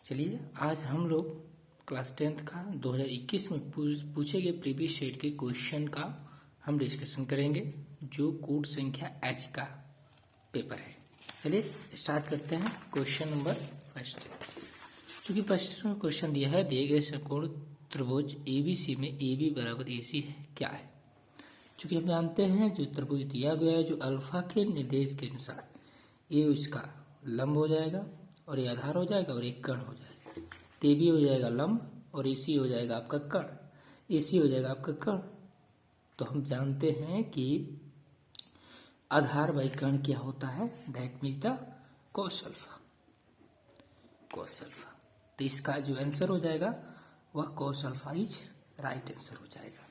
चलिए आज हम लोग क्लास 10th का 2021 में पूछे गए प्रीवियस सेट के क्वेश्चन का हम डिस्कशन करेंगे जो कोड संख्या H का पेपर है। चलिए स्टार्ट करते हैं। क्वेश्चन नंबर फर्स्ट, क्योंकि फर्स्ट क्वेश्चन दिया है, दिए गए समकोण त्रिभुज ABC में AB बराबर AC है क्या है। चूँकि हम जानते हैं जो त्रिभुज दिया गया है जो अल्फा के निर्देश के अनुसार ये उसका लंब हो जाएगा और ये आधार हो जाएगा और एक कर्ण हो जाएगा। तो ये भी हो जाएगा लंब और AC हो जाएगा आपका कर्ण, AC हो जाएगा आपका कर्ण। तो हम जानते हैं कि आधार बाई कर्ण क्या होता है, that means the cos alpha. तो इसका जो आंसर हो जाएगा वह cos alpha is right answer हो जाएगा।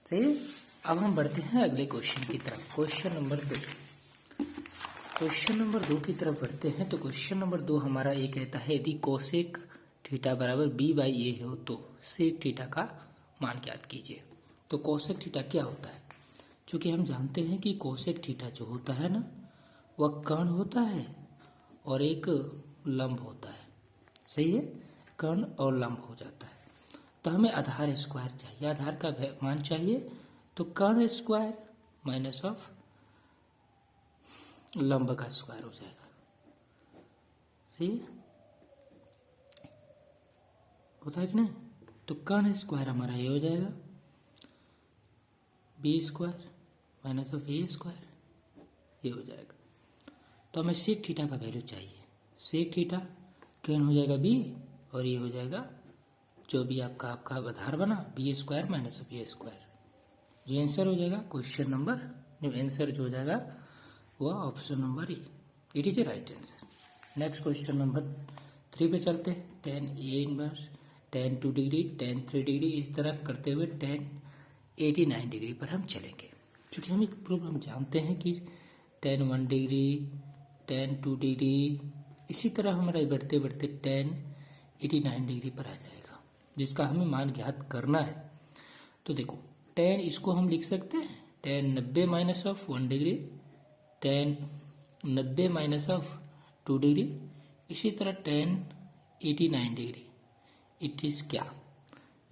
सही। अब हम बढ़ते हैं अगले क्वेश्चन की तरफ। क्वेश्चन नंबर 2 की तरफ बढ़ते हैं। तो क्वेश्चन नंबर 2 हमारा ये कहता है, यदि कोसेक थीटा बराबर B/A हो तो सेक थीटा का मान ज्ञात कीजिए। तो कोसेक थीटा क्या होता है? क्योंकि हम जानते हैं कि कोसेक थीटा जो होता है ना वह कर्ण होता है और एक लंब होता है। सही है, कर्ण और लंब हो जाता है। तो हमें आधार स्क्वायर चाहिए, आधार का मान चाहिए। तो कर्ण स्क्वायर माइनस ऑफ लंब का स्क्वायर हो जाएगा। सही है, होता है कि नहीं? तो कर्ण स्क्वायर हमारा ये हो जाएगा B square minus of A square, ये हो जाएगा। तो हमें सेक थीटा का वैल्यू चाहिए। सेक थीटा कर्ण हो जाएगा B और ये हो जाएगा जो भी आपका आधार बना B square minus of A square. जो आंसर हो जाएगा क्वेश्चन नंबर, जो आंसर जो हो जाएगा वह option number E, it is a right answer. Next question number 3 पे चलते हैं। tan A inverse, tan 2 degree, tan 3 degree, इस तरह करते हुए tan 89 डिग्री पर हम चलेंगे। क्योंकि हम एक प्रूफ हम जानते हैं कि tan 1 डिग्री, tan 2 डिग्री, इसी तरह हमारा बढ़ते बढ़ते tan 89 डिग्री पर आ जाएगा, जिसका हमें मान ज्ञात करना है। तो देखो tan इसको हम लिख सकते हैं tan 90 minus of 1 degree, tan 90 minus of 2 degree, इसी तरह tan 89 डिग्री। इट इज क्या,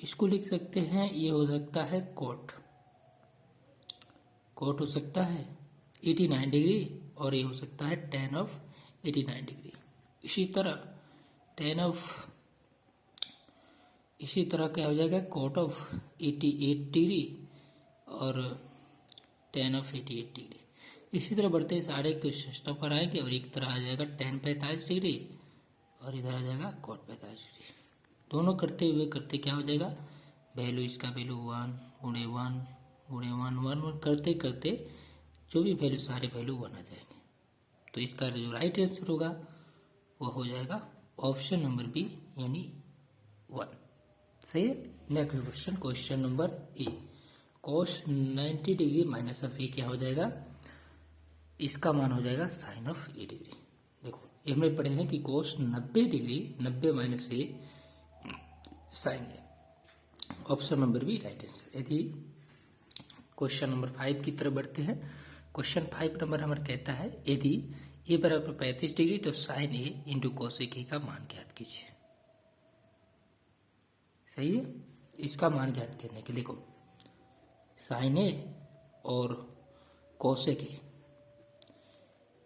इसको लिख सकते हैं, ये हो सकता है कोट हो सकता है 89 डिग्री और ये हो सकता है tan ऑफ 89 डिग्री। इसी तरह क्या हो जाएगा, कोट ऑफ 88 डिग्री और tan ऑफ 88 डिग्री। इसी तरह बढ़ते सारे के सिस्टम पर आएंगे और एक तरह आ जाएगा tan 45 डिग्री और इधर आ जाएगा कोट 45 डिग्री। दोनों करते क्या हो जाएगा, वैल्यू इसका वैल्यू 1 गुणे 1 गुणे 1 करते करते जो भी वैल्यू सारे वैल्यू 1 आ जाएंगे। तो इसका जो राइट आंसर होगा वह हो जाएगा ऑप्शन नंबर बी यानी 1। सही है। Next question, question number A, cos 90 degree minus of A क्या हो जाएगा, इसका मान हो जाएगा साइन ऑफ ए डिग्री। देखो ये हमने पढ़े हैं कि cos 90 degree 90 minus A sine A, option number B right answer. यदि क्वेश्चन नंबर 5 की तरफ बढ़ते हैं। क्वेश्चन 5 नंबर हमारा कहता है, यदि ए बराबर 35 डिग्री तो sine A into cosec A का मान ज्ञात कीजिए। सही है, इसका मान ज्ञात करने के लिए देखो साइन ए और कोसेक ए,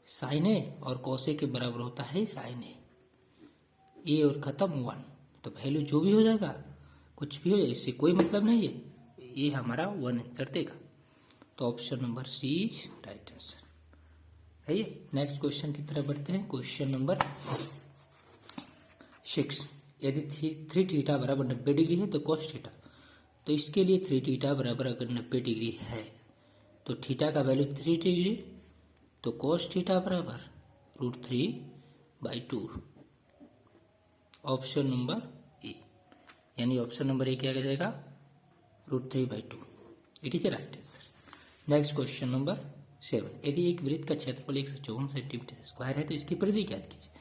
साइन ए और कोसेक के बराबर होता है साइन ए और खत्म 1। तो वैल्यू जो भी हो जाएगा, कुछ भी हो जाए, इससे कोई मतलब नहीं है, ये हमारा 1 आंसर देगा। तो option number C is right answer है ये। नेक्स्ट क्वेश्चन की तरफ बढ़ते हैं। क्वेश्चन नंबर 6, यदि 3 थीटा बराबर 90 डिग्री है तो cos थीटा, तो इसके लिए 3 थीटा बराबर अगर 90 डिग्री है तो थीटा का वैल्यू 3 डिग्री, तो cos थीटा बराबर √3/2, ऑप्शन नंबर ए यानी ऑप्शन नंबर ए क्या आ जाएगा √3/2, it is a right answer. Next question number 7, यदि एक वृत्त का क्षेत्रफल 154 सेंटीमीटर स्क्वायर है तो इसकी परिधि ज्ञात कीजिए।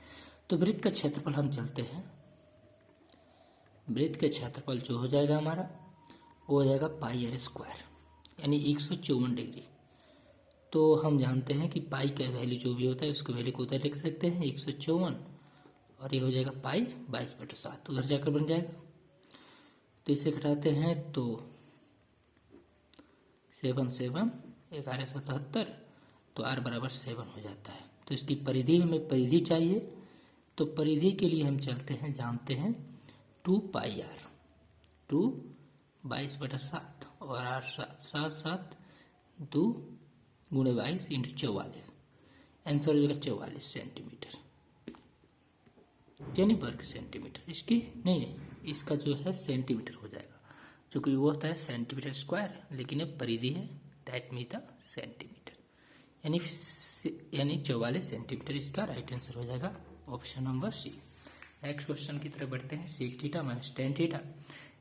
तो वृत्त का क्षेत्रफल हम चलते हैं, वृत्त का क्षेत्रफल जो हो जाएगा हमारा वो हो जाएगा पाई r स्क्वायर यानी 154 डिग्री। तो हम जानते हैं कि पाई का वैल्यू जो भी होता है उसके वैल्यू को उधर लिख सकते हैं 154 और ये हो जाएगा पाई 22/7, उधर जाकर बन जाएगा। तो इसे घटाते हैं तो 7 7 11 77, तो r बराबर 7 हो जाता है। तो इसकी परिधि, हमें परिधि चाहिए, तो परिधि के लिए हम चलते हैं, जानते हैं 2πr, 2 22/7 और r 7 2 गुणे 22 इंटू 44, आंसर हो जाएगा 44 सेंटीमीटर, यानी वर्ग सेंटीमीटर। इसकी नहीं, इसका जो है सेंटीमीटर हो जाएगा, क्योंकि वो होता है सेंटीमीटर स्क्वायर, लेकिन ये परिधि है, दैट मीन द सेंटीमीटर, यानी 44 सेंटीमीटर इसका राइट आंसर हो जाएगा, option number C. Next question की तरफ बढ़ते हैं। Sec theta minus tan theta,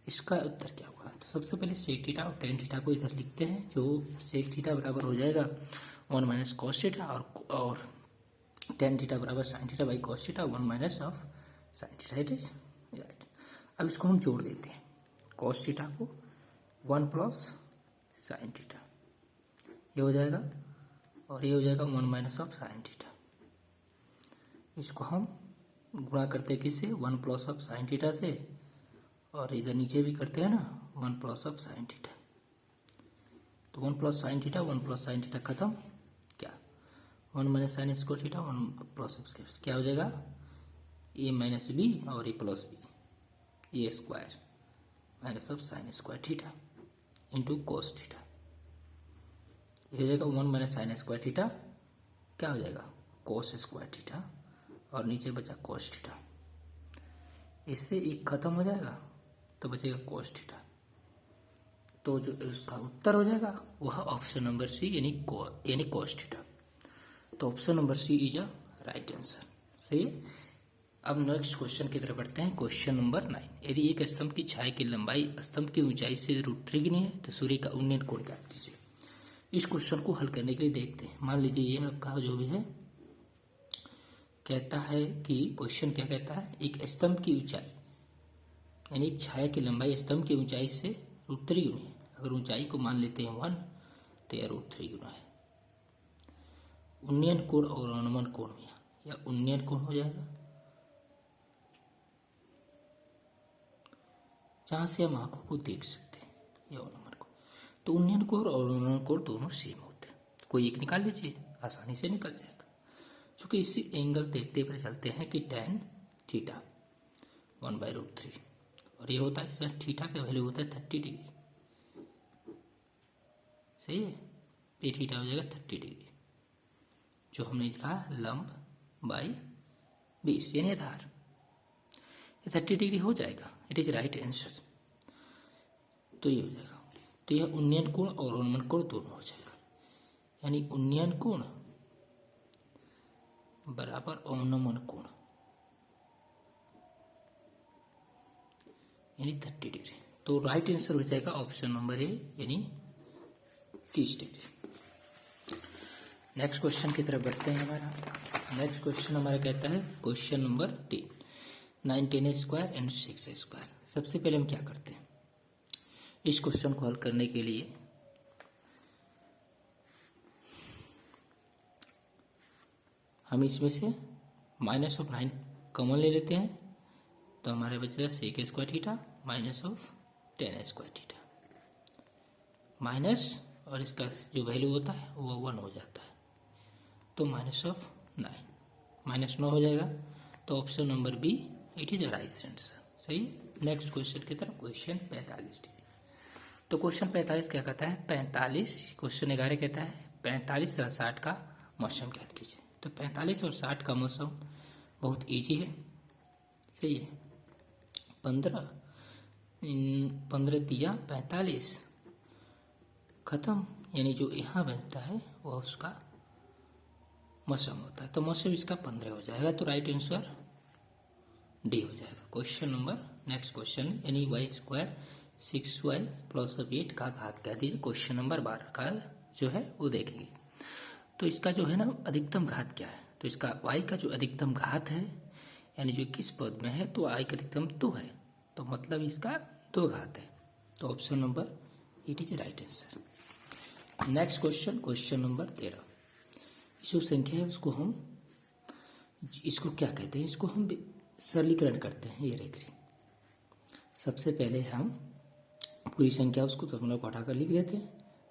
इसका उत्तर क्या होगा? तो सबसे पहले सेक थीटा और टेन थीटा को इधर लिखते हैं। जो सेक थीटा बराबर हो जाएगा 1 माइनस कॉस थीटा, और टेन थीटा बराबर sine theta by cos theta, 1 minus of sine theta, it is right. अब इसको हम जोड़ देते हैं, कॉस थीटा को 1 प्लस साइन थीटा, ये हो जाएगा, और ये हो जाएगा 1 माइनस ऑफ साइन थीटा। इसको हम गुणा करते हैं किससे? 1 प्लस ऑफ साइन थीटा से, और इधर नीचे भी करते हैं ना 1 प्लस ऑफ साइन थीटा। तो 1 plus sine theta, 1 plus sine theta खत्म, क्या 1 minus sine square theta, 1 plus square, क्या हो जाएगा ए माइनस बी और a plus b, a square minus of sine square theta into cos theta, ये हो जाएगा 1 माइनस साइन स्क्वायर थीटा, क्या हो जाएगा कोस स्क्वायर थीटा, और नीचे बचा कोस थीटा, इससे एक खत्म हो जाएगा तो बचेगा कोस थीटा। तो जो इसका उत्तर हो जाएगा वह ऑप्शन नंबर सी, यानी कोस थीटा। तो option number C is a right answer, सही है। अब नेक्स्ट क्वेश्चन की तरफ बढ़ते हैं। क्वेश्चन नंबर 9, यदि एक स्तंभ की छाया की लंबाई स्तंभ की ऊंचाई से √3 गुनी है तो सूर्य का उन्नयन कोण ज्ञात कीजिए। इस क्वेश्चन को हल करने के लिए देखते हैं। मान लीजिए ये आपका जो भी है, कहता है कि क्वेश्चन क्या कहता है, एक स्तंभ की ऊंचाई यानी एक छाया की लंबाई स्तंभ की ऊंचाई से √3 गुनी है। अगर ऊंचाई को मान लेते हैं 1, तो यह √3 गुना है। उन्नयन कोण और अनुमान कोण में या उन्नयन कोण हो जाएगा, जहां से हम आंखों को देख सकते हैं, या अनुमान कोण। तो उन्नयन कोण और अनुमान कोण दोनों सेम होते हैं, कोई एक निकाल लीजिए, आसानी से निकल जाएगा। क्योंकि इसी एंगल देखते हुए चलते हैं कि tan थीटा 1/√3, और ये होता है, इसका थीटा का वैल्यू होता है 30 डिग्री, सही है। ये थीटा हो जाएगा 30 डिग्री, जो हमने लिखा लंब बाई 20 यानी आधार, ये 30 डिग्री हो जाएगा, इट इज राइट आंसर। तो ये हो जाएगा, तो यह उन्नयन कोण और अनुमान कोण दोनों हो जाएगा, यानी उन्नयन कोण बराबर अनुमान कोण, यानी 30 डिग्री। तो राइट आंसर हो जाएगा ऑप्शन नंबर ए, यानी 30 डिग्री। नेक्स्ट क्वेश्चन की तरफ बढ़ते हैं। हमारा नेक्स्ट क्वेश्चन हमारा कहता है question number 10, 9 10 square and 6 square. सबसे पहले हम क्या करते हैं, इस क्वेश्चन को हल करने के लिए हम इसमें से -9 कॉमन ले लेते हैं, तो हमारे बचेगा sec square theta minus of 10 square theta, minus और इसका जो वैल्यू होता है वो 1 हो जाता है, तो -9 -9 हो जाएगा। तो option number B, it is right answer, सही। नेक्स्ट क्वेश्चन की तरफ, क्वेश्चन 45 डिग्री। तो क्वेश्चन 45 क्या कहता है, 45, क्वेश्चन 11 कहता है 45 तथा 60 का मौसम ज्ञात कीजिए। तो 45 और 60 का मौसम बहुत इजी है, सही है। 15 तिया 45 खत्म, यानी जो यहाँ बनता है वह उसका मौसम होता है, तो मौसम इसका 15 हो जाएगा, तो राइट आंसर डी हो जाएगा। क्वेश्चन नंबर नेक्स्ट क्वेश्चन, यानी y² 6y प्लस 8 का घात कह दीजिए। क्वेश्चन नंबर 12 का जो है वो देखेंगे। तो इसका जो है ना अधिकतम घात क्या है, तो इसका y का जो अधिकतम घात है, यानी जो किस पद में है, तो y का अधिकतम 2 है, तो मतलब इसका 2 घात है, तो option number it is right answer. Next question, question number 13। जो संख्या है उसको हम, इसको क्या कहते हैं, इसको हम सरलीकरण करते हैं। ये रेखरी सबसे पहले हम पूरी संख्या उसको दशमलव को हटाकर लिख लेते हैं।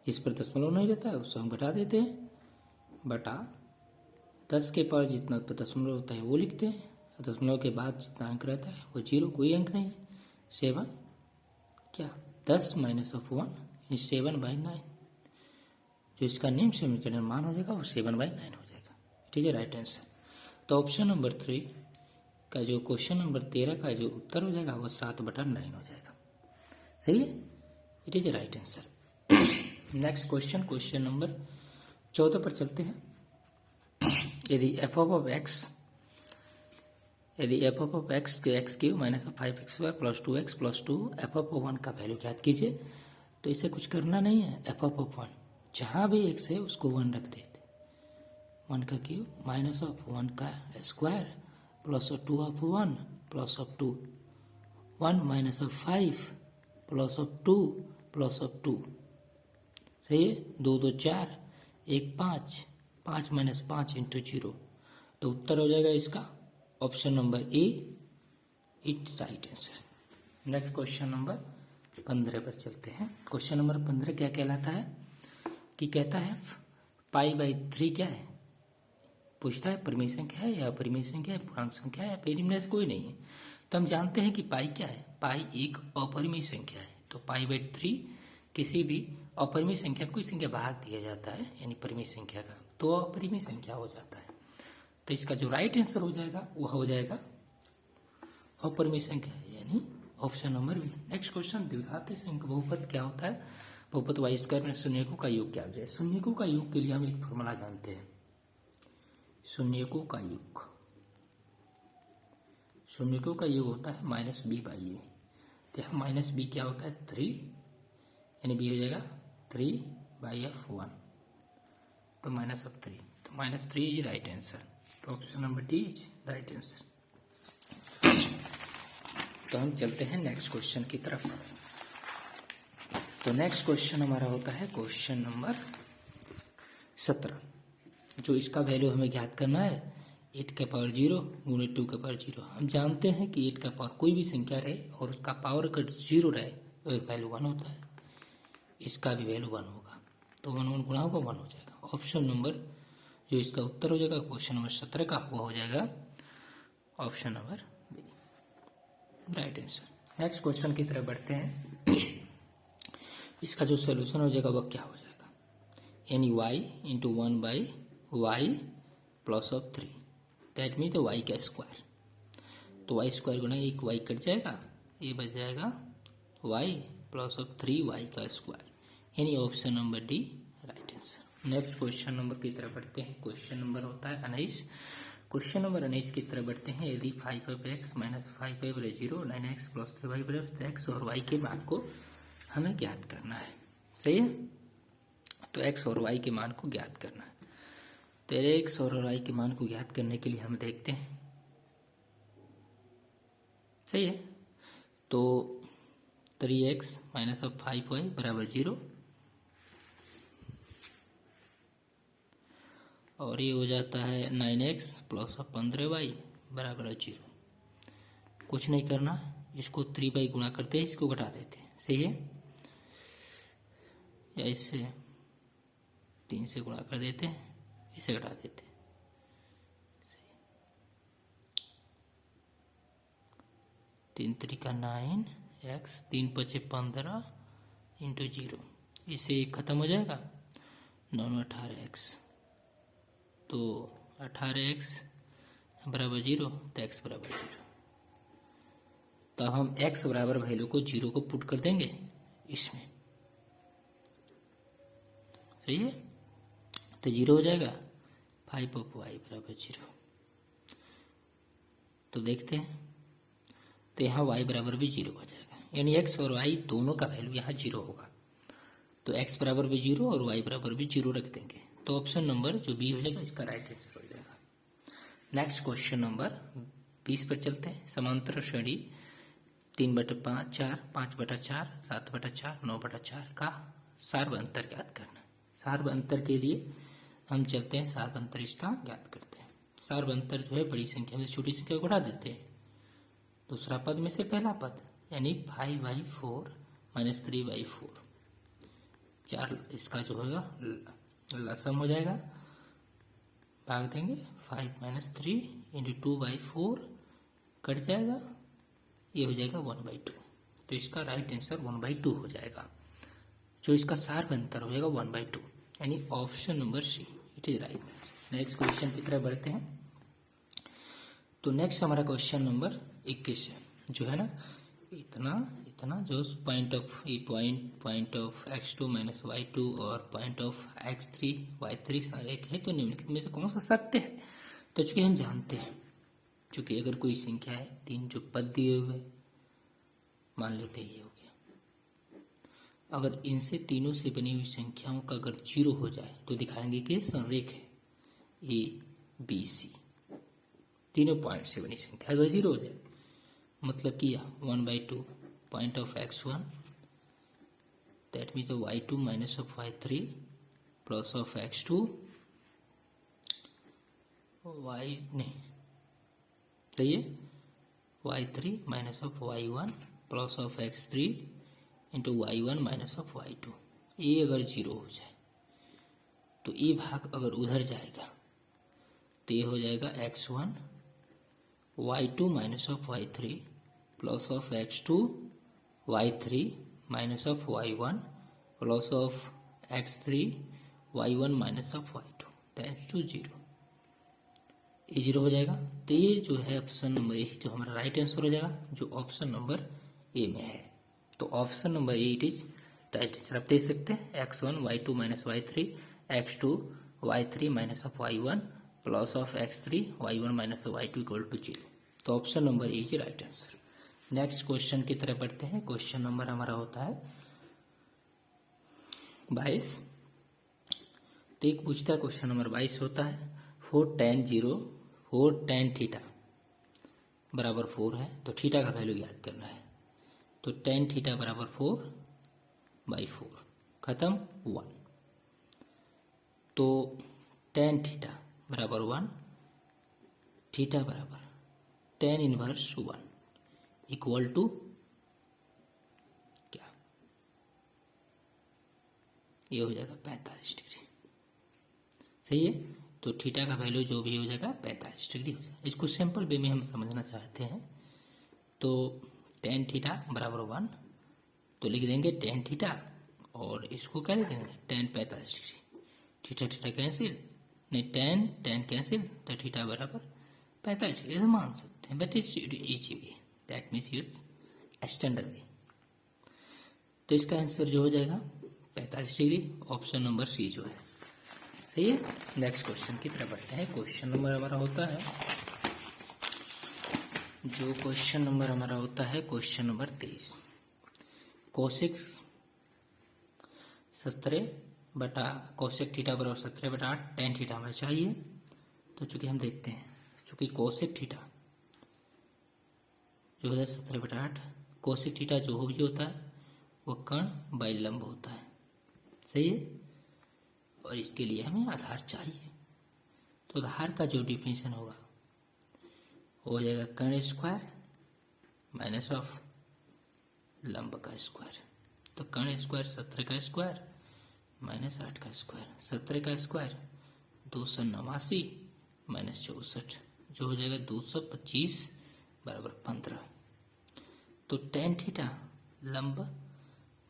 जिस पर दशमलव नहीं रहता है उसको हम घटा देते हैं, बटा 10 के पावर जितना दशमलव होता है वो लिखते हैं। दशमलव के बाद जितना अंक रहता है वो 0, कोई अंक नहीं है। 7 क्या 10 माइनस ऑफ 1 यानी 7/9। जो इसका निम्न समीकरण मान हो जाएगा वो 7/9 हो जाएगा। ठीक है, राइट आंसर। तो ऑप्शन नंबर 3 का जो क्वेश्चन नंबर 13 का जो उत्तर हो जाएगा वो 7/9 हो जाएगा। सही है, it is a right answer. Next question, question number 14 पर चलते हैं। यदि एफ ऑफ एक्स के x Q minus 5x² plus 2x plus 2 F of 1 का वैल्यू ज्ञात कीजिए। तो इसे कुछ करना नहीं है। एफ ऑफ 1 जहाँ भी x है उसको 1 रख देते। 1 का क्यूब माइनस ऑफ 1 का square plus of 2 of 1 plus of 2 1 minus of 5 plus of 2 plus of 2। सही है, 2 2 4 1 5 5 माइनस 5 इंटू 0। तो उत्तर हो जाएगा इसका option number A, it right answer. Next question number 15 पर चलते हैं। क्वेश्चन नंबर 15 क्या कहलाता है कि कहता है π/3 क्या है। पूछता है परिमेय संख्या है या अपरिमेय संख्या है, पूर्णांक संख्या है या परिमेय से कोई नहीं है। तो हम जानते हैं कि पाई क्या है, पाई एक अपरिमेय संख्या है। तो π/3 किसी भी अपरिमेय संख्या में कोई संख्या भाग दिया जाता है यानी परिमेय संख्या का, तो अपरिमेय संख्या हो जाता है। तो इसका जो राइट आंसर हो जाएगा वह हो जाएगा अपरिमेय संख्या यानी option number B. Next question, द्विघात संख्या बहुपद क्या होता है। बहुपद y² में शून्यकों का योग क्या हो जाए। शून्यकों का योग के लिए हम एक फॉर्मूला जानते हैं। शून्यकों का योग होता है -b/a। तो यहाँ -b क्या होता है 3 यानी b हो जाएगा 3/f1 तो -3। तो -3 इज राइट आंसर। तो option number D is right answer. तो हम चलते हैं नेक्स्ट क्वेश्चन की तरफ। तो नेक्स्ट क्वेश्चन हमारा होता है क्वेश्चन नंबर 17। जो इसका वैल्यू हमें ज्ञात करना है 8 के पावर 0 गुणे 2 के पावर 0। हम जानते हैं कि 8 का पावर कोई भी संख्या रहे और उसका पावर अगर 0 रहे तो एक वैल्यू 1 होता है। इसका भी वैल्यू 1 होगा, तो 1 1 गुणा होगा 1 हो जाएगा। ऑप्शन नंबर जो इसका उत्तर हो जाएगा क्वेश्चन नंबर 17 का वो हो जाएगा option number B, right answer. Next question की तरफ बढ़ते हैं। इसका जो सोल्यूशन हो जाएगा वह क्या हो जाएगा, यानी y into 1/y plus of 3 that mean तो y का स्क्वायर। तो y स्क्वायर गुना एक y कट जाएगा, ये बच जाएगा y प्लस ऑफ 3y का स्क्वायर यानी option number D right answer. Next question number की तरफ बढ़ते हैं। क्वेश्चन नंबर होता है 19। क्वेश्चन नंबर 19 की तरफ बढ़ते हैं। यदि 5x minus 5y/0 9x plus 3y/x और y के मान को हमें ज्ञात करना है। सही है, तो x और y के मान को ज्ञात करना है। तो x और y के मान को ज्ञात करने के लिए हम देखते हैं। सही है, तो 3x माइनस ऑफ 5y बराबर 0 और ये हो जाता है 9x प्लस ऑफ 15y बराबर 0। कुछ नहीं करना, इसको 3 गुणा करते हैं, इसको घटा देते हैं। सही है, या इससे 3 से गुणा कर देते हैं, इसे घटा देते हैं। 3 3 9 x 3 5 15 इंटू 0, इससे खत्म हो जाएगा 9 18x। तो 18x बराबर 0 तो x बराबर 0। तो हम x बराबर वैल्यू को 0 को पुट कर देंगे इसमें। सही है, तो 0 हो जाएगा 5 ऑफ y बराबर 0। तो देखते हैं, तो यहाँ y बराबर भी 0 हो जाएगा यानी x और y दोनों का वैल्यू यहाँ 0 होगा। तो x बराबर भी 0 और y बराबर भी 0 रख देंगे। तो ऑप्शन नंबर जो बी हो जाएगा इसका राइट आंसर हो जाएगा। नेक्स्ट क्वेश्चन नंबर 20 पर चलते हैं। समांतर श्रेणी 3/5 4 5/4 7/4 9/4 का सार्व अंतर ज्ञात करना। सार्व अंतर के लिए हम चलते हैं, सार्व अंतर इसका ज्ञात करते हैं। सार्व अंतर जो है बड़ी संख्या में छोटी संख्या को घटा देते हैं, दूसरा पद में से पहला पद, यानी 5/4 माइनस 3/4, 4 इसका जो होगा लसम हो जाएगा, भाग देंगे 5 माइनस 3 इंटू 2/4 कट जाएगा, ये हो जाएगा 1/2। तो इसका राइट आंसर 1/2 हो जाएगा, जो इसका सार अंतर हो जाएगा 1/2, यानी option number C it is right. Next question की तरफ बढ़ते हैं। तो नेक्स्ट हमारा क्वेश्चन नंबर 21 है, जो है ना इतना जो point of x2 minus y2 और पॉइंट ऑफ x3 y3 सारे एक है, तो निम्नलिखित में से कौन सा सत्य है? तो चूंकि हम जानते हैं, चूंकि अगर कोई संख्या है, 3 जो पद दिए हुए मान लेते हैं ये हो गया, अगर इनसे तीनों से बनी हुई संख्याओं का अगर 0 हो जाए तो दिखाएंगे कि संरेख है ABC, तीनों पॉइंट से बनी संख्या अगर 0 हो जाए, मतलब कि 1/2 point of x1 that means y2 minus of y3 plus of x2 सही है y3 minus of y1 plus of x3 into y1 minus of y2, ये अगर 0 हो जाए तो ये भाग अगर उधर जाएगा तो ये हो जाएगा x1 y2 minus of y3 plus of x2 y3 minus of y1 plus of x3 y1 minus of y2 tends to 0, ये 0 हो जाएगा। तो ये जो है ऑप्शन नंबर ए जो हमारा राइट आंसर हो जाएगा, जो ऑप्शन नंबर ए में है। तो option number A it is right answer. आप देख सकते हैं x1 y2 minus y3 x2 y3 minus of y1 plus of x3 y1 minus of y2 equal to 0। तो option number A is right answer. Next question की तरफ बढ़ते हैं। Question number हमारा होता है 22। तो एक पूछता है क्वेश्चन नंबर 22 होता है 4 tan थीटा बराबर 4 है, तो थीटा का वैल्यू याद करना है। तो tan थीटा बराबर 4/4 खत्म 1। तो tan थीटा बराबर 1, थीटा बराबर tan इनवर्स 1 इक्वल टू क्या, ये हो जाएगा 45 डिग्री। सही है। तो थीटा का वैल्यू जो भी हो जाएगा 45 डिग्री हो जाएगा। इसको सिंपल वे में हम समझना चाहते हैं तो tan थीटा बराबर 1, तो लिख देंगे tan थीटा और इसको क्या लिख देंगे tan 45 degree. Theta theta cancel, नहीं tan कैंसिल, तो थीटा बराबर 45 डिग्री ऐसे मान सकते हैं, but it's easy way, that means you standard वे। तो इसका आंसर जो हो जाएगा 45 डिग्री, ऑप्शन नंबर सी जो है सही है। नेक्स्ट क्वेश्चन की तरफ बढ़ते हैं। क्वेश्चन नंबर हमारा होता है क्वेश्चन नंबर 23। कोसेक 17 थीटा बराबर 17/8 tan थीटा हमें चाहिए। तो चूंकि हम देखते हैं, चूंकि कोसेक थीटा जो होता है 17/8, कोसेक थीटा जो भी होता है वो कर्ण बाय लंब होता है, सही है। और इसके लिए हमें आधार चाहिए, तो आधार का जो डिफिनेशन होगा हो जाएगा कर्ण स्क्वायर माइनस ऑफ लंब का स्क्वायर। तो कर्ण स्क्वायर 17 का स्क्वायर माइनस 8 का स्क्वायर, 17 का स्क्वायर 289 माइनस 64, जो हो जाएगा 225 बराबर 15। तो tan थीटा लंब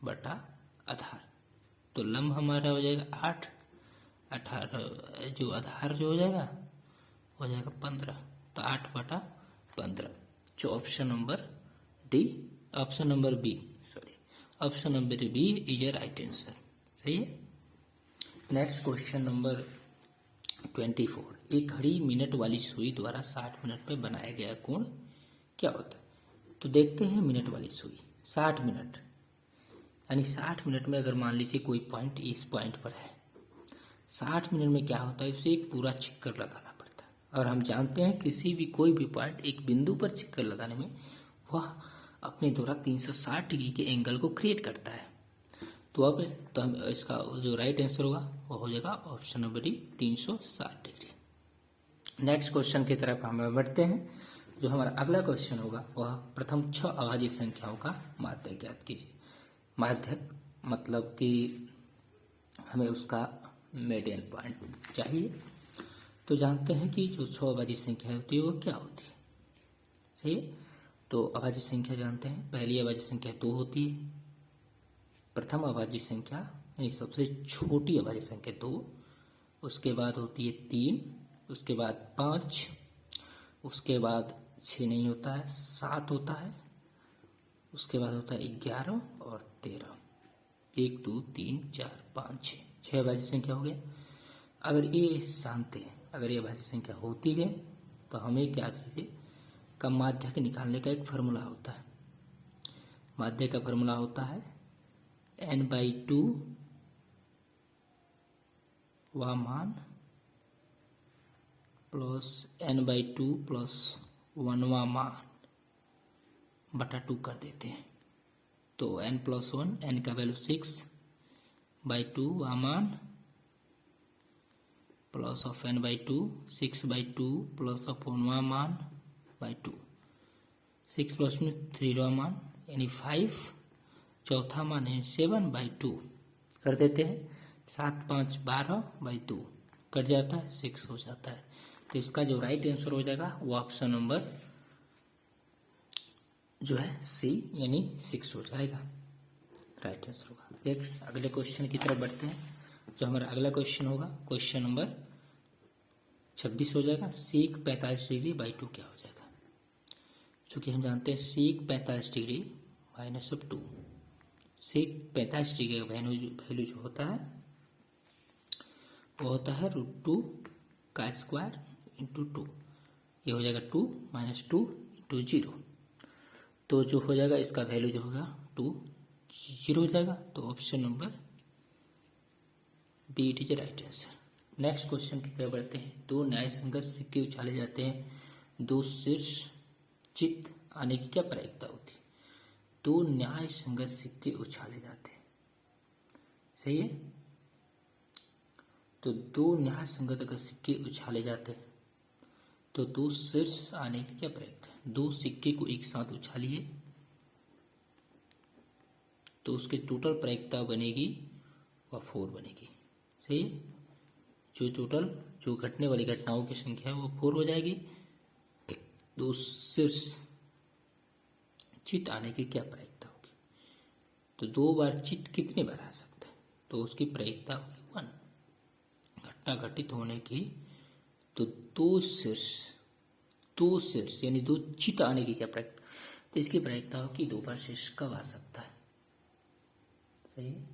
बटा आधार, तो लंब हमारा हो जाएगा 8, 18 जो आधार जो हो जाएगा 15, तो 8/15, जो option number B is a right answer, सही है। Next question number 24। एक घड़ी मिनट वाली सुई द्वारा 60 मिनट में बनाया गया कोण क्या होता है? तो देखते हैं मिनट वाली सुई 60 मिनट, यानी 60 मिनट में अगर मान लीजिए कोई पॉइंट इस पॉइंट पर है, 60 मिनट में क्या होता है, उसे एक पूरा चक्कर लगाना पड़ता है। और हम जानते हैं किसी भी कोई भी पॉइंट एक बिंदु पर चक्कर लगाने में वह अपने द्वारा 360 डिग्री के एंगल को क्रिएट करता है। तो अब इसका जो राइट आंसर होगा वो हो जाएगा option number D 360 degree. Next question की तरफ हम बढ़ते हैं। जो हमारा अगला क्वेश्चन होगा वह प्रथम 6 अभाज्य संख्याओं का माध्य ज्ञात कीजिए। माध्य मतलब कि हमें उसका मीडियन पॉइंट चाहिए। तो जानते हैं कि जो 6 अभाज्य संख्या होती है वो क्या होती है। सही है। तो अभाज्य संख्या जानते हैं, पहली अभाज्य संख्या 2 होती है, प्रथम अभाज्य संख्या यानी सबसे छोटी अभाज्य संख्या 2, उसके बाद होती है 3, उसके बाद 5, उसके बाद 6 नहीं होता है, 7 होता है, उसके बाद होता है 11 और 13। 1 2 3 4 5 6 अभाज्य संख्या हो गया। अगर ये जानते हैं, अगर ये अभाज्य संख्या होती है तो हमें क्या चाहिए, का माध्यक निकालने का एक फार्मूला होता है। माध्य का फार्मूला होता है n/2 वा मान प्लस n/2 प्लस 1वां मान बटा 2 कर देते हैं। तो n+1, n का वैल्यू 6/2 वा मान plus of n/2 6/2 plus of 1वां मान बाई 2, 6 प्लस 3वां मान यानी 5, चौथा मान है 7/2 कर देते हैं। 7 5 12/2 कट जाता है, 6 हो जाता है। तो इसका जो राइट आंसर हो जाएगा वो ऑप्शन नंबर जो है सी यानी 6 हो जाएगा, राइट आंसर होगा। नेक्स्ट अगले क्वेश्चन की तरफ बढ़ते हैं। जो हमारा अगला क्वेश्चन होगा क्वेश्चन नंबर 26 हो जाएगा। सीक 45 डिग्री बाई 2 क्या हो जाएगा। चूँकि हम जानते हैं seek 45 degree minus of 2, seek 45 degree का वैल्यू जो होता है वो होता है √2 का स्क्वायर इंटू 2। ये हो जाएगा 2 माइनस 2 इंटू 0। तो जो हो जाएगा इसका वैल्यू जो होगा 2 0 हो जाएगा। तो option number B it is right answer. Next question की तरफ बढ़ते हैं। दो न्याय संगत सिक्के उछाले जाते हैं, दो शीर्ष चित्त आने की क्या प्रायिकता होती है। दो न्याय संगत सिक्के उछाले जाते हैं, सही है। तो दो न्याय संगत अगर सिक्के उछाले जाते हैं तो दो शीर्ष आने की क्या प्रायिकता है। दो सिक्के को एक साथ उछालिए तो उसके टोटल प्रायिकता बनेगी वह 4 बनेगी, सही है। जो टोटल जो घटने वाली घटनाओं की संख्या है वो 4 हो जाएगी। दो शीर्ष चित्त आने की क्या प्रायिकता होगी। तो 2 बार चित्त कितने बार आ सकता है, तो उसकी प्रायिकता होगी 1 घटना घटित होने की। तो दो शीर्ष यानी 2 चित्त आने की क्या प्रायिकता, तो इसकी प्रायिकता होगी 2 बार शीर्ष कब आ सकता है, सही है।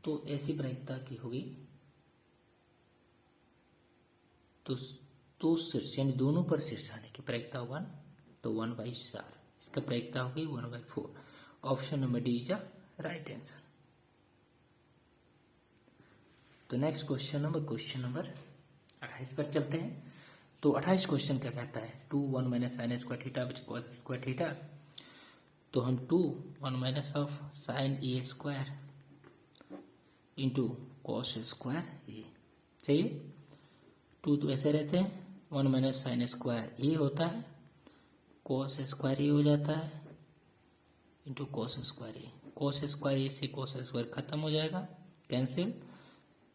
तो ऐसी प्रायिकता की होगी तो दो शीर्ष यानी दोनों पर शीर्ष आने की प्रायिकता 1, तो 1/4 इसका प्रायिकता होगी 1/4। Option number D is right answer. तो नेक्स्ट क्वेश्चन नंबर 28 पर चलते हैं। तो 28 क्वेश्चन क्या कहता है, 2 1 minus sine square theta which cos square theta. तो हम 2 1 minus of sine a square into cos square a, सही है। 2 तो ऐसे रहते हैं, 1 माइनस साइन स्क्वायर ए होता है, कॉस स्क्वायर ए हो जाता है इंटू कॉस स्क्वायर ए। कॉस स्क्वायर ए से कॉस स्क्वायर खत्म हो जाएगा, कैंसिल,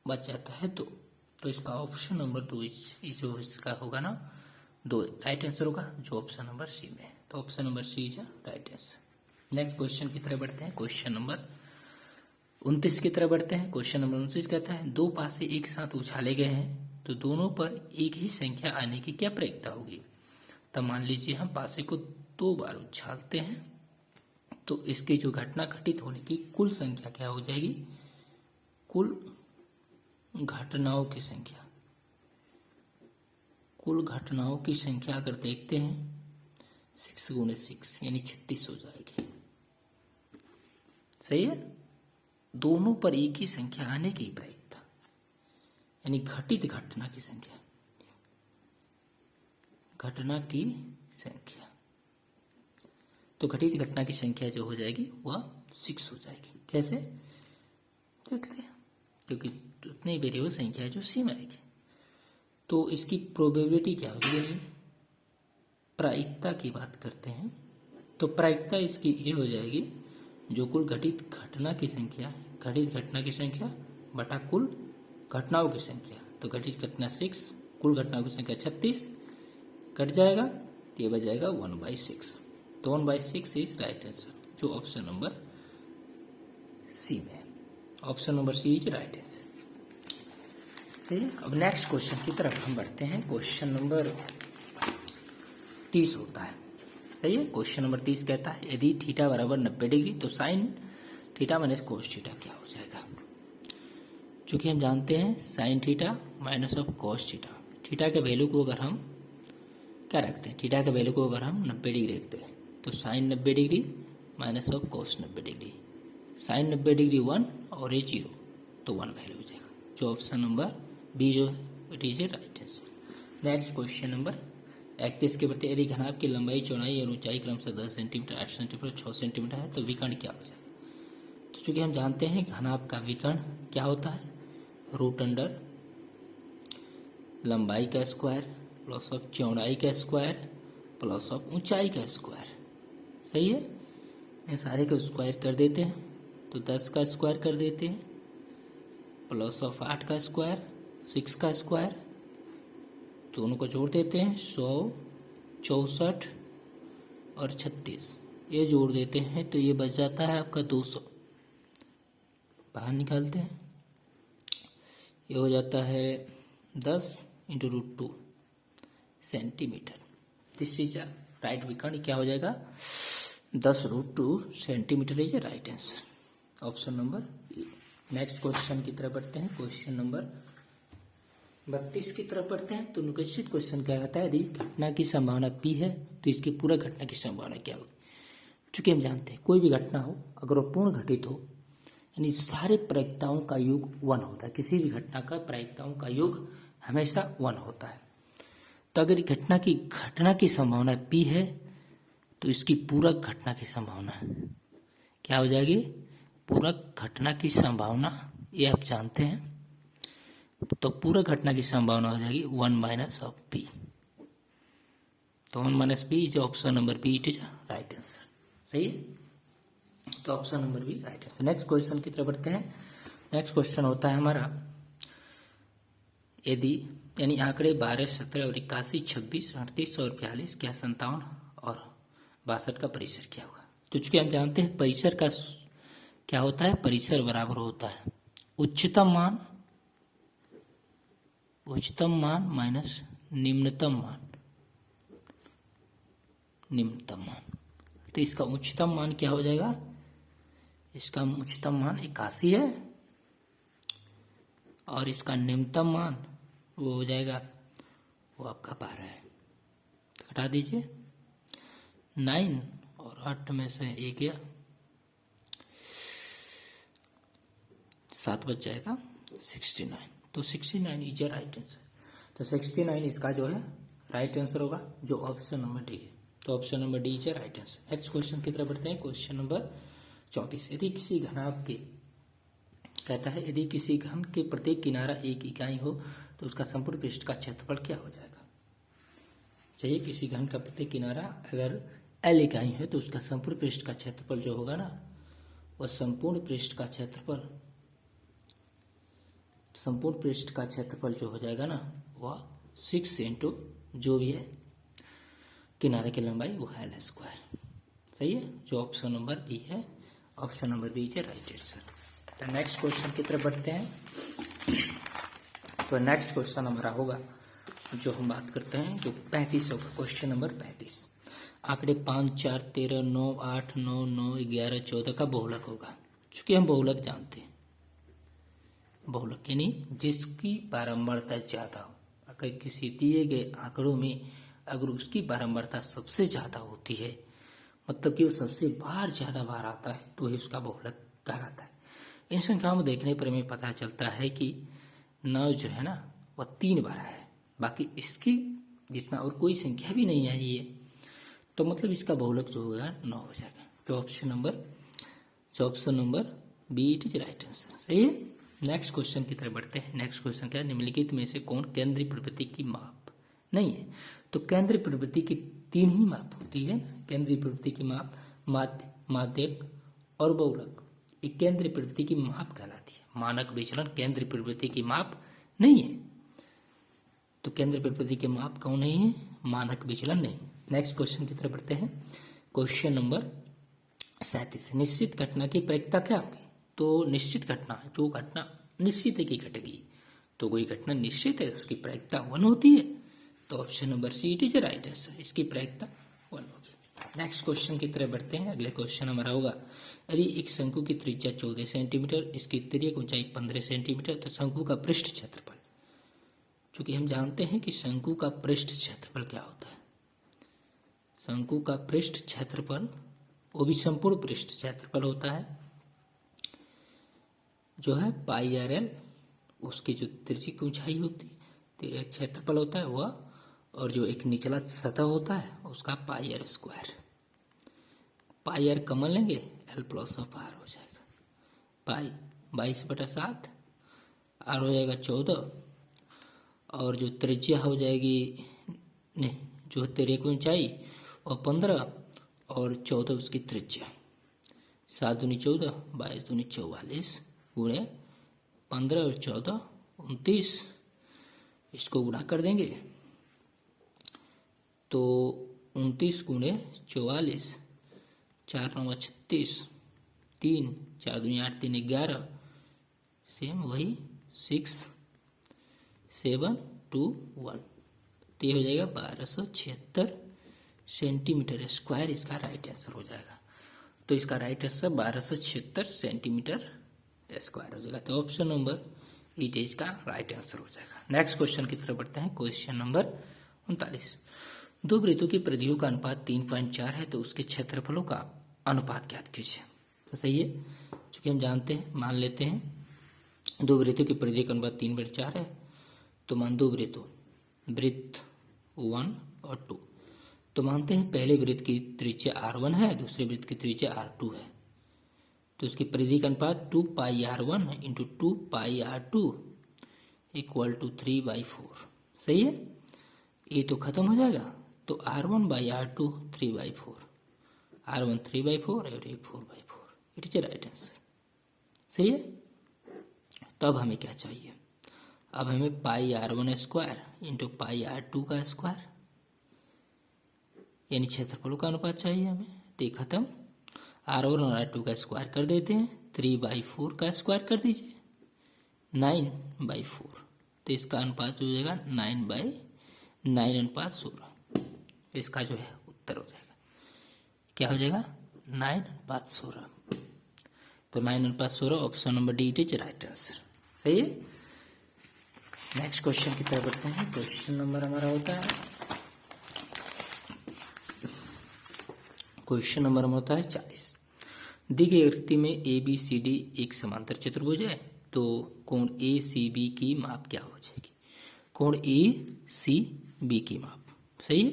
बच जाता है 2। तो इसका ऑप्शन नंबर 2 जो इसका होगा ना 2 राइट आंसर होगा, जो ऑप्शन नंबर सी में है। तो option number C is right answer. Next question की तरफ बढ़ते हैं। क्वेश्चन नंबर 29 की तरफ बढ़ते हैं। क्वेश्चन नंबर 29 कहता है दो पासे एक साथ उछाले गए हैं तो दोनों पर एक ही संख्या आने की क्या प्रायिकता होगी। तब मान लीजिए हम पासे को 2 बार उछालते हैं तो इसकी जो घटना घटित होने की कुल संख्या क्या हो जाएगी, कुल घटनाओं की संख्या। कुल घटनाओं की संख्या अगर देखते हैं 6 × 6 यानी 36 हो जाएगी, सही है। दोनों पर एक ही संख्या आने की प्रायिकता यानी घटित घटना की संख्या, घटना की संख्या। तो घटित घटना की संख्या जो हो जाएगी वह 6 हो जाएगी। कैसे देखते हैं, क्योंकि उतनी वेरिएबल संख्या है जो सी में आएगी। तो इसकी प्रोबेबिलिटी क्या होगी, प्रायिकता की बात करते हैं तो प्रायिकता इसकी ये हो जाएगी, जो कुल घटित घटना की संख्या है, घटित घटना की संख्या बटा कुल घटनाओं की संख्या। तो घटित घटना 6, कुल घटनाओं की संख्या 36, कट जाएगा तो ये बच जाएगा 1/6। तो 1/6 इज राइट आंसर, जो ऑप्शन नंबर सी में है। Option number C is right answer. सही है। अब नेक्स्ट क्वेश्चन की तरफ हम बढ़ते हैं। क्वेश्चन नंबर 30 होता है। सही है। क्वेश्चन नंबर 30 कहता है यदि थीटा बराबर 90 डिग्री तो sine theta minus cos theta क्या हो जाएगा। चूंकि हम जानते हैं sine theta minus of cos theta, theta के वैल्यू को अगर हम क्या रखते हैं, थीटा के वैल्यू को अगर हम 90 डिग्री रखते हैं तो sine 90 degree minus of cos 90 degree, sine 90 degree 1 और ये 0, तो 1 वैल्यू हो जाएगा, जो ऑप्शन नंबर बी जो it is a right answer. Next question number 31 के प्रति यदि घनाभ की लंबाई चौड़ाई और ऊंचाई क्रमशः 10 सेंटीमीटर 8 सेंटीमीटर 6 सेंटीमीटर है तो विकर्ण क्या हो जाएगा। तो चूंकि हम जानते हैं घनाभ का विकर्ण क्या होता है, रूट अंडर लंबाई का स्क्वायर प्लस ऑफ चौड़ाई का स्क्वायर प्लस ऑफ ऊंचाई का स्क्वायर। सही है। इन सारे को स्क्वायर कर देते हैं तो 10 का स्क्वायर कर देते हैं प्लस ऑफ 8 का स्क्वायर 6 का स्क्वायर, दोनों को जोड़ देते हैं 100 64 और 36, ये जोड़ देते हैं तो ये बच जाता है आपका 200। बाहर निकालते हैं, ये हो जाता है 10 into √2 centimetre. This is right विकर्ण क्या हो जाएगा 10 √2 centimetre is right answer, option number A. Next question की तरफ बढ़ते हैं। क्वेश्चन नंबर 32 की तरफ बढ़ते हैं। तो निश्चित क्वेश्चन क्या कहता है यदि घटना की संभावना P है तो इसकी पूरा घटना की संभावना क्या होगी। चूंकि हम जानते हैं कोई भी घटना हो अगर वो पूर्ण घटित हो यानी सारे प्रायिकताओं का योग 1 होता है, किसी भी घटना का प्रायिकताओं का योग हमेशा 1 होता है। तो अगर घटना की संभावना P है तो इसकी पूरा घटना की संभावना क्या हो जाएगी, पूरा घटना की संभावना ये आप जानते हैं, तो पूरा घटना की संभावना हो जाएगी 1 माइनस ऑफ P। तो 1 minus P is option number B, it is right answer. सही है। तो option number B right answer. Next question की तरफ बढ़ते हैं। नेक्स्ट क्वेश्चन होता है हमारा यदि यानी आंकड़े 12 17 और 81 26 38 और 42 क्या 57 और 62 का परिसर क्या होगा। तो चूंकि हम जानते हैं परिसर का क्या होता है, परिसर बराबर होता है उच्चतम मान माइनस निम्नतम मान। तो इसका उच्चतम मान क्या हो जाएगा, इसका उच्चतम मान 81 है और इसका निम्नतम मान वो हो जाएगा वो आपका 12 है। तो हटा दीजिए 9 और 8 में से 1 गया 7 बच जाएगा 69। तो 69 इज ए राइट आंसर। तो 69 इसका जो है राइट आंसर होगा, जो ऑप्शन नंबर डी है। तो option number D is a right answer. Next question की तरफ बढ़ते हैं। क्वेश्चन नंबर 34 यदि किसी घनाभ के कहता है यदि किसी घन के प्रत्येक किनारा 1 इकाई हो तो उसका संपूर्ण पृष्ठ का क्षेत्रफल क्या हो जाएगा। चाहिए किसी घन का प्रत्येक किनारा अगर L इकाई है तो उसका संपूर्ण पृष्ठ का क्षेत्रफल जो होगा ना वह संपूर्ण पृष्ठ का क्षेत्रफल जो हो जाएगा ना वह 6 इंटू जो भी है किनारे की लंबाई वो है L स्क्वायर। सही है, जो ऑप्शन नंबर बी है, option number B is right answer. तो नेक्स्ट क्वेश्चन की तरफ बढ़ते हैं। तो नेक्स्ट क्वेश्चन हमारा होगा जो हम बात करते हैं जो 35 होगा, क्वेश्चन नंबर 35। आंकड़े 5 4 13 9 8 9 9 11 14 का बहुलक होगा। चूंकि हम बहुलक जानते हैं, बहुलक यानी जिसकी बारंबारता ज्यादा हो, अगर किसी दिए गए आंकड़ों में अगर उसकी बारंबारता सबसे ज्यादा होती है मतलब कि वो सबसे ज्यादा बार आता है तो ही उसका बहुलक कहलाता है। इन संख्याओं में देखने पर हमें पता चलता है कि 9 जो है ना वह 3 बार है, बाकी इसकी जितना और कोई संख्या भी नहीं आई है, तो मतलब इसका बहुलक जो होगा 9 हो जाएगा, जो option number B it is right answer. सही है। नेक्स्ट क्वेश्चन की तरफ बढ़ते हैं। नेक्स्ट क्वेश्चन क्या है, निम्नलिखित में से कौन केंद्रीय प्रवृत्ति की माप नहीं है। तो केंद्रीय प्रवृत्ति की तीन ही माप होती है ना, केंद्रीय प्रवृत्ति की माप, माध्य, माध्यक और बहुलक। एक केंद्रीय प्रवृत्ति की माप कहलाती है। मानक विचलन केंद्रीय प्रवृत्ति की माप नहीं है। तो केंद्रीय प्रवृत्ति की माप कौन नहीं है? मानक विचलन नहीं। नेक्स्ट क्वेश्चन की तरफ बढ़ते हैं। Question number 37। निश्चित घटना की प्रायिकता क्या होगी? तो निश्चित घटना है, जो घटना निश्चित है कि घटेगी, तो कोई घटना निश्चित है, उसकी प्रायिकता 1 होती है। तो option number C it is right answer, इसकी प्रायिकता 1 होगी। नेक्स्ट क्वेश्चन की तरफ बढ़ते हैं। अगले क्वेश्चन हमारा होगा, यदि एक शंकु की त्रिज्या 14 सेंटीमीटर, इसकी तिर्यक ऊंचाई 15 सेंटीमीटर, तो शंकु का पृष्ठ क्षेत्रफल। चूंकि हम जानते हैं कि शंकु का पृष्ठ क्षेत्रफल क्या होता है। शंकु का पृष्ठ क्षेत्रफल, वो भी संपूर्ण पृष्ठ क्षेत्रफल होता है, जो है पाई आर एल, उसकी जो तिरछी की ऊंचाई होती है, क्षेत्रफल होता है वह, और जो एक निचला सतह होता है उसका pi r square. Pi r common लेंगे, एल प्लस ऑफ आर हो जाएगा। पाई 22/7, आर हो जाएगा 14, और जो त्रिज्या हो जाएगी, नहीं, जो तिर्यक ऊंचाई और 15 और 14 उसकी त्रिज्या। 7 दूनी 14, 22 दूनी 44 गुणे 15 और 14 29, इसको गुणा कर देंगे तो 29 गुणे 44, 4 9 36, 3 4 दूनी 8 3 11, सेम वही 6 7 2 1, तो ये हो जाएगा 1276 सेंटीमीटर स्क्वायर, इसका राइट आंसर हो जाएगा। तो इसका राइट आंसर 1276 सेंटीमीटर स्क्वायर हो जाएगा। तो ऑप्शन नंबर इट इज का राइट आंसर हो जाएगा। नेक्स्ट क्वेश्चन की तरफ बढ़ते हैं। Question number 39। दो वृत्तों की परिधियों का अनुपात 3.4 है, तो उसके क्षेत्रफलों का अनुपात ज्ञात कीजिए। तो सही है, चूंकि हम जानते हैं, मान लेते हैं दो वृत्तों की परिधि का अनुपात 3.4 है, तो मान दो वृत्तों, वृत्त 1 और 2, तो मानते हैं पहले वृत्त की त्रिज्या r1 है, दूसरे वृत्त की त्रिज्या r2 है, तो इसकी परिधि का अनुपात 2 pi r1 into 2 pi r2 equal to 3/4। सही है, ये तो खत्म हो जाएगा, तो r1 बाई r2 3/4, r1 3/4 और ये 4/4, इट इज राइट आंसर। सही है, तब हमें क्या चाहिए? अब हमें पाई r1 square into pi r2 का स्क्वायर, यानी क्षेत्रफलों का अनुपात चाहिए हमें। तो ये खत्म, r1 और r2 का स्क्वायर कर देते हैं, 3/4 का स्क्वायर कर दीजिए, 9/4, तो इसका अनुपात हो जाएगा 9/9 अनुपात 16, इसका जो है उत्तर हो जाएगा, क्या हो जाएगा? 9/16। तो 9/16 option number D it is right answer. सही है। नेक्स्ट क्वेश्चन की तरफ बढ़ते हैं। क्वेश्चन नंबर हमारा होता है, क्वेश्चन नंबर होता है 40। दी गई आकृति में ए बी सी डी एक समांतर चतुर्भुज है, तो कोण ए सी बी की माप क्या हो जाएगी? कोण ए सी बी की माप। सही है,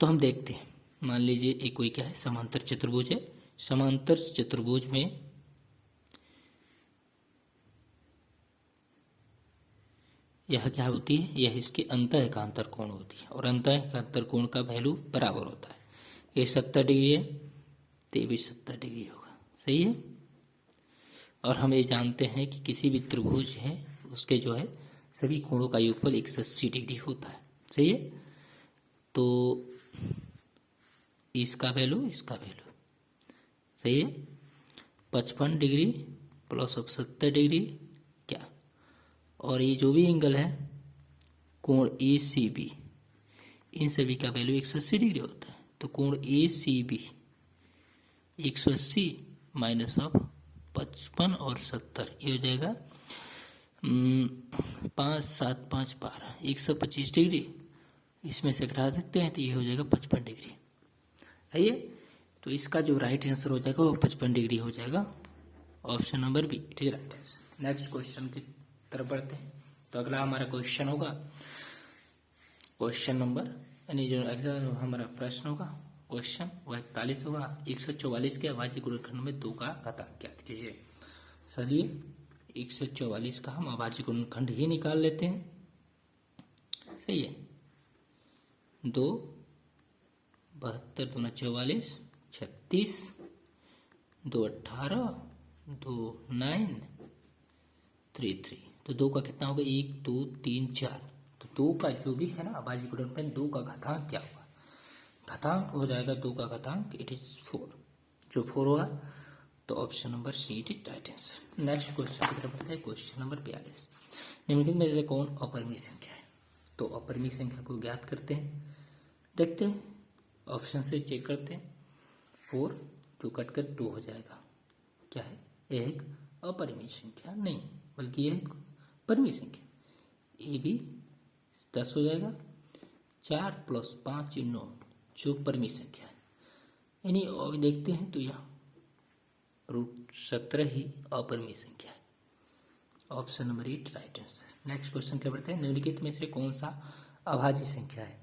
तो हम देखते हैं। मान लीजिए एक कोई क्या है, समांतर चतुर्भुज है। समांतर चतुर्भुज में यह क्या होती है? यह इसके अंतःएकांतर कोण होती है, और अंतःएकांतर कोण का वैल्यू बराबर होता है। ये 70 डिग्री है, तो ये भी 70 डिग्री होगा। सही है, और हम ये जानते हैं कि किसी भी त्रिभुज है उसके जो है सभी कोणों का योगफल 180 डिग्री होता है। सही है, तो इसका वैल्यू, इसका वैल्यू सही है, 55 डिग्री प्लस 70 डिग्री क्या, और ये जो भी एंगल है कोण ए सी बी, इन सभी का वैल्यू 180 डिग्री होता है। तो कोण ए सी बी 180 माइनस ऑफ 55 और 70, ये हो जाएगा 5 7 5 12, 125 डिग्री। इसमें से घटा सकते हैं, तो ये हो जाएगा 55 डिग्री। है, तो इसका जो राइट आंसर हो जाएगा वो 55 डिग्री हो जाएगा। Option number B it is right answer. Next question की तरफ बढ़ते हैं। तो अगला हमारा क्वेश्चन होगा, क्वेश्चन नंबर, यानी जो अगला हमारा प्रश्न होगा क्वेश्चन वो 41 होगा। 144 के अभाज्य गुणनखंड में 2 का घातांक ज्ञात कीजिए। चलिए 144 का हम अभाज्य गुणनखंड ही निकाल लेते हैं। सही है, 2 72 दूना 44, 36, 2 18, 2 9, 3 3। तो 2 का कितना होगा? 1 2 3 4। तो 2 का जो भी है ना अभाज्य गुणनफल, 2 का घातांक क्या होगा? घातांक हो जाएगा 2 का घातांक, इट इज 4। जो 4 होगा तो option number C it is right answer. Next question की तरफ बढ़ते हैं। Question number 42। निम्नलिखित में से कौन अपरिमेय संख्या है? तो अपरिमेय संख्या को ज्ञात करते हैं। देखते हैं, ऑप्शन से चेक करते हैं। 4 2 कट कर 2 हो जाएगा। क्या है? यह एक अपरिमेय संख्या नहीं, बल्कि यह एक परिमेय संख्या। ये भी 10 हो जाएगा। 4 + 5 9, जो परिमेय संख्या है। यानी और देखते हैं तो यह √17 ही अपरिमेय संख्या है। Option number 8 right answer. Next question क्या बढ़ते हैं। निम्नलिखित में से कौन सा अभाज्य संख्या है?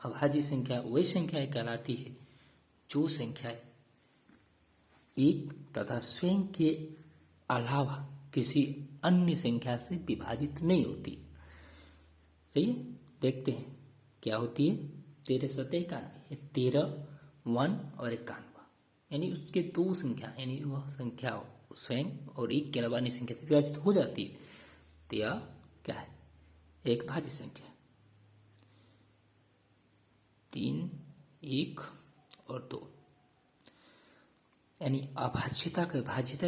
अभाज्य संख्या वही संख्या कहलाती है जो संख्या एक तथा स्वयं के अलावा किसी अन्य संख्या से विभाजित नहीं होती। सही है, देखते हैं क्या होती है। 13 7 91, 13 1 और 51, यानी उसके दो संख्या, यानी वह संख्या स्वयं और एक के अलावा अन्य संख्या से विभाजित हो जाती है। तो यह क्या है? एक भाज्य संख्या। 3 1 और 2, यानी अभाज्यता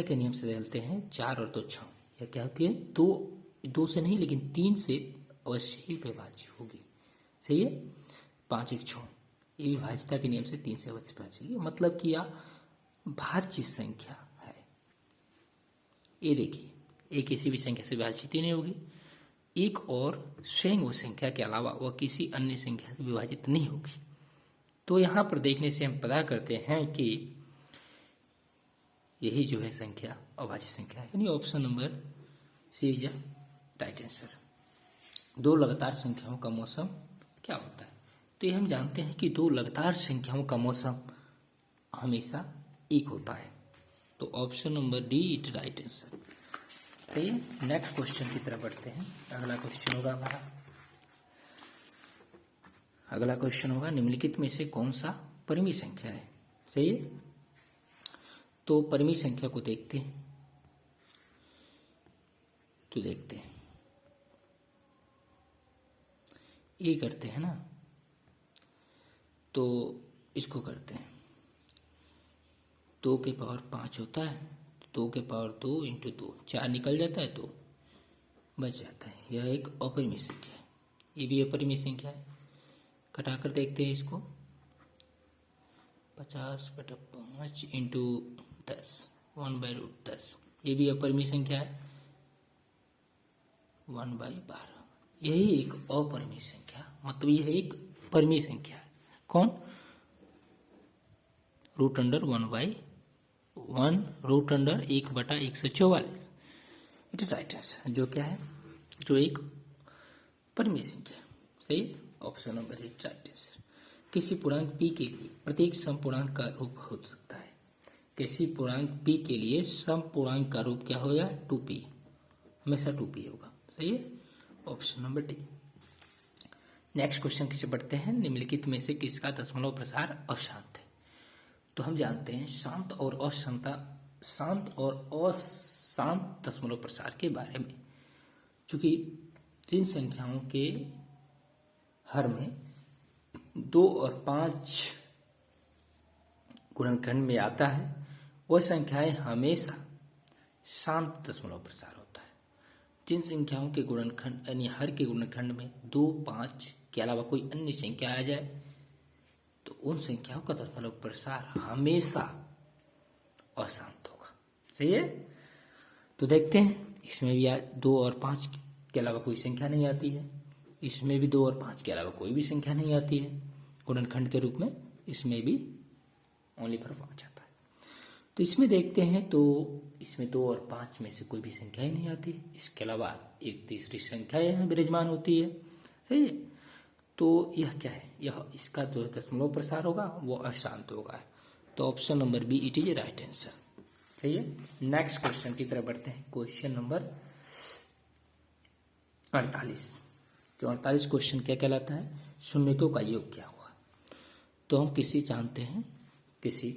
के नियम से चलते हैं। 4 और 2 6। यह क्या होती है? 2 से नहीं लेकिन 3 से अवश्य ही विभाज्य होगी। सही है। 5 1 6, ये भी भाज्यता के नियम से 3 से अवश्य विभाज्य होगी। मतलब कि यह भाज्य संख्या है। ये देखिए, ये किसी भी संख्या से विभाजित ही नहीं होगी। एक और स्वयं वो संख्या के अलावा वह किसी अन्य संख्या से विभाजित नहीं होगी। तो यहाँ पर देखने से हम पता करते हैं कि यही जो है संख्या अभाज्य संख्या है। यानी option number C is right answer. दो लगातार संख्याओं का मौसम क्या होता है? तो ये हम जानते हैं कि दो लगातार संख्याओं का मौसम हमेशा एक होता है। तो option number D it right answer. तो ये नेक्स्ट क्वेश्चन की तरफ बढ़ते हैं। अगला क्वेश्चन होगा हमारा, अगला क्वेश्चन होगा निम्नलिखित में से कौन सा परिमेय संख्या है? सही है। तो परिमेय संख्या को देखते हैं। तो देखते हैं, ये करते हैं ना, तो इसको करते हैं। 2 के पावर 5 होता है, 2 के पावर 2 × 2, 4 निकल जाता है, 2 बच जाता है। यह एक अपरिमेय संख्या है। ये भी अपरिमेय संख्या है। घटाकर देखते हैं इसको। 50/5 × 10, 1/10। ये भी अपरिमेय संख्या है। 1/12। यही एक अपरिमेय संख्या, मतलब यह एक परिमेय संख्या है। कौन? √1/1, √1/144। It is right answer. जो क्या है? जो एक परिमेय संख्या। सही है। Option number 8 right answer. किसी पूर्णांक p के लिए प्रत्येक समपूर्णांक का रूप हो सकता है। किसी पूर्णांक p के लिए समपूर्णांक का रूप क्या होगा? 2p, हमेशा 2p होगा। सही है। Option number D. Next question की बढ़ते हैं। निम्नलिखित में से किसका दशमलव प्रसार अशांत है? तो हम जानते हैं शांत और अशांत दशमलव प्रसार के बारे में। चूंकि जिन संख्याओं के हर में 2 और 5 गुणनखंड में आता है, वह संख्याएं हमेशा शांत दशमलव प्रसार होता है। जिन संख्याओं के गुणनखंड यानी हर के गुणनखंड में 2 5 के अलावा कोई अन्य संख्या आ जाए, तो उन संख्याओं का दशमलव प्रसार हमेशा अशांत होगा। सही है। तो देखते हैं, इसमें भी 2 और 5 के अलावा कोई संख्या नहीं आती है। इसमें भी 2 और 5 के अलावा कोई भी संख्या नहीं आती है गुणनखंड के रूप में। इसमें भी ओनली फॉर 5 आता है। तो इसमें देखते हैं, तो इसमें 2 और 5 में से कोई भी संख्या ही नहीं आती। इसके अलावा एक तीसरी संख्या यहाँ विराजमान होती है। सही है। तो यह क्या है? यह इसका जो दशमलव प्रसार होगा वो अशांत होगा। तो option number B it is right answer. सही है। नेक्स्ट क्वेश्चन की तरफ बढ़ते हैं। Question number 48। तो 48 क्वेश्चन क्या कहलाता है? शून्यतों का योग क्या हुआ? तो हम किसी जानते हैं, किसी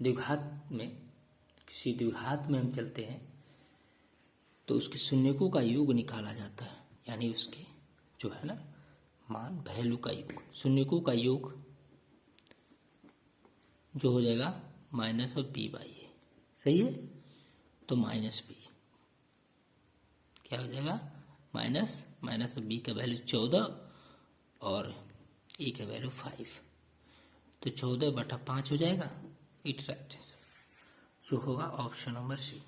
द्विघात में हम चलते हैं तो उसके शून्यकों का योग निकाला जाता है, यानी उसके जो है ना मान वैल्यू का योग, शून्यकों का योग जो हो जाएगा माइनस ऑफ बी बाई ए। सही है, तो माइनस बी क्या हो जाएगा, माइनस ऑफ बी का वैल्यू 14 और ए का वैल्यू 5, तो 14/5 हो जाएगा। इट राइट आंसर जो होगा ऑप्शन नंबर सी।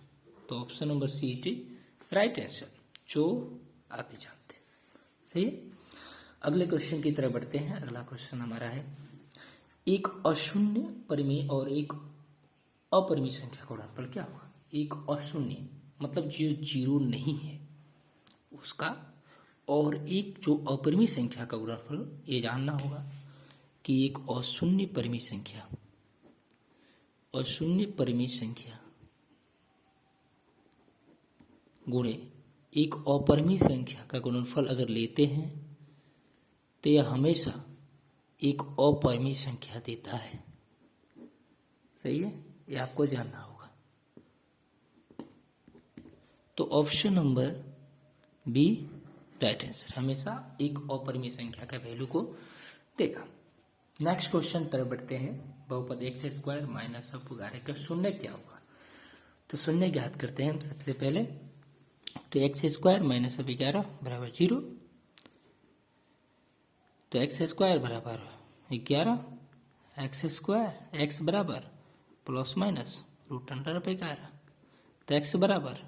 तो option number C it right answer, जो आप ही जानते हैं। सही है, अगले क्वेश्चन की तरफ बढ़ते हैं। अगला क्वेश्चन हमारा है, एक अशून्य परिमेय और एक अपरिमेय संख्या का गुणनफल क्या होगा। एक अशून्य मतलब जो जीरो नहीं है उसका, और एक जो अपरिमेय संख्या का गुणनफल, ये जानना होगा कि एक अशून्य परिमेय संख्या गुणे एक अपरिमेय संख्या का गुणनफल अगर लेते हैं तो यह हमेशा एक अपरिमेय संख्या देता है। सही है, ये आपको जानना होगा। तो option number B right answer, हमेशा एक अपरिमेय संख्या का वैल्यू को देगा। नेक्स्ट क्वेश्चन तरफ बढ़ते हैं। बहुपद x² माइनस ऑफ 11 का शून्य क्या होगा। तो शून्य ज्ञात करते हैं हम सबसे पहले। तो x² माइनस ऑफ 11 बराबर 0, तो x² बराबर 11, x बराबर plus minus root under of 11, तो x बराबर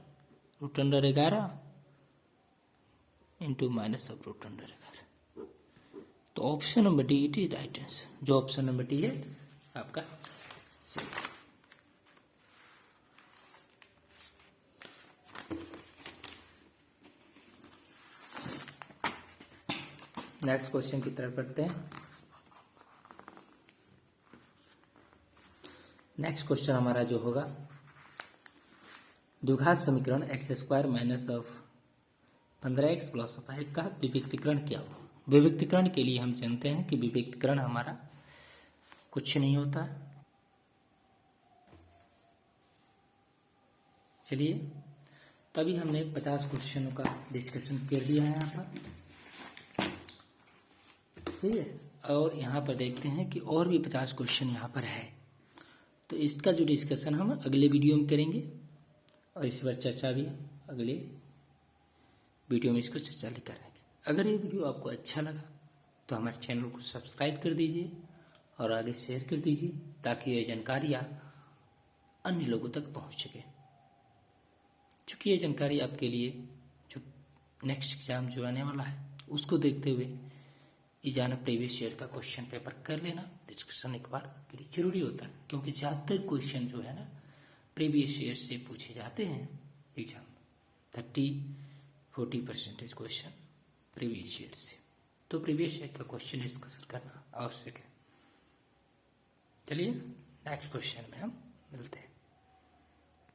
root under 11 into minus of root under 11। तो option number D it is right answer, जो ऑप्शन नंबर डी है आपका सही। नेक्स्ट क्वेश्चन की तरफ बढ़ते हैं। नेक्स्ट क्वेश्चन हमारा जो होगा, द्विघात समीकरण x² minus of 15x plus 5 का विविक्तीकरण क्या हो। विविक्तीकरण के लिए हम जानते हैं कि विविक्तीकरण हमारा कुछ नहीं होता है। चलिए, तभी हमने 50 क्वेश्चनों का डिस्कशन कर दिया है यहाँ पर। ठीक है, और यहाँ पर देखते हैं कि और भी 50 क्वेश्चन यहाँ पर है, तो इसका जो डिस्कशन हम अगले वीडियो में करेंगे, और इस बार चर्चा भी अगले वीडियो में इसको चर्चा करेंगे। अगर ये वीडियो आपको अच्छा लगा तो हमारे चैनल को सब्सक्राइब कर दीजिए और आगे शेयर कर दीजिए, ताकि ये जानकारियाँ अन्य लोगों तक पहुँच सके। क्योंकि ये जानकारी आपके लिए जो नेक्स्ट एग्जाम जो आने वाला है उसको देखते हुए ये जाना प्रीवियस ईयर का क्वेश्चन पेपर कर लेना, डिस्कशन एक बार के लिए जरूरी होता है, क्योंकि ज़्यादातर क्वेश्चन जो है ना प्रीवियस ईयर से पूछे जाते हैं एग्जाम, 30-40% क्वेश्चन प्रीवियस ईयर से। तो प्रीवियस ईयर का क्वेश्चन डिस्कशन करना आवश्यक है। चलिए नेक्स्ट क्वेश्चन में हम मिलते हैं।